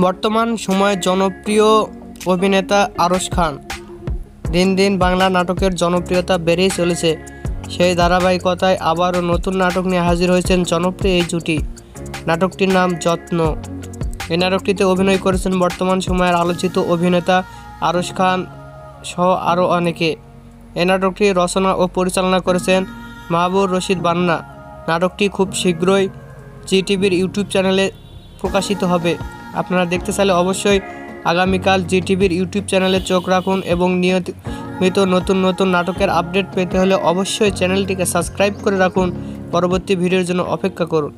বর্তমান সময়ে জনপ্রিয় অভিনেতা আরশ খান। দিন দিন বাংলা নাটকের জনপ্রিয়তা বেড়েই চলেছে। সেই ধারাবাহিকতায় আবারও নতুন নাটক নিয়ে হাজির হয়েছেন জনপ্রিয় এই জুটি। নাটকটির নাম যত্ন। এই নাটকটিতে অভিনয় করেছেন বর্তমান সময়ের আলোচিত অভিনেতা আরশ খান সহ আরও অনেকে। এই নাটকটি রচনা ও পরিচালনা করেছেন মাহবুব রশিদ বান্না। নাটকটি খুব শীঘ্রই জি টিভির ইউটিউব চ্যানেলে প্রকাশিত হবে। আপনারা দেখতে চাইলে অবশ্যই আগামীকাল জি টিভির ইউটিউব চ্যানেলে চোখ রাখুন এবং নিয়মিত নতুন নতুন নাটকের আপডেট পেতে হলে অবশ্যই চ্যানেলটিকে সাবস্ক্রাইব করে রাখুন। পরবর্তী ভিডিওর জন্য অপেক্ষা করুন।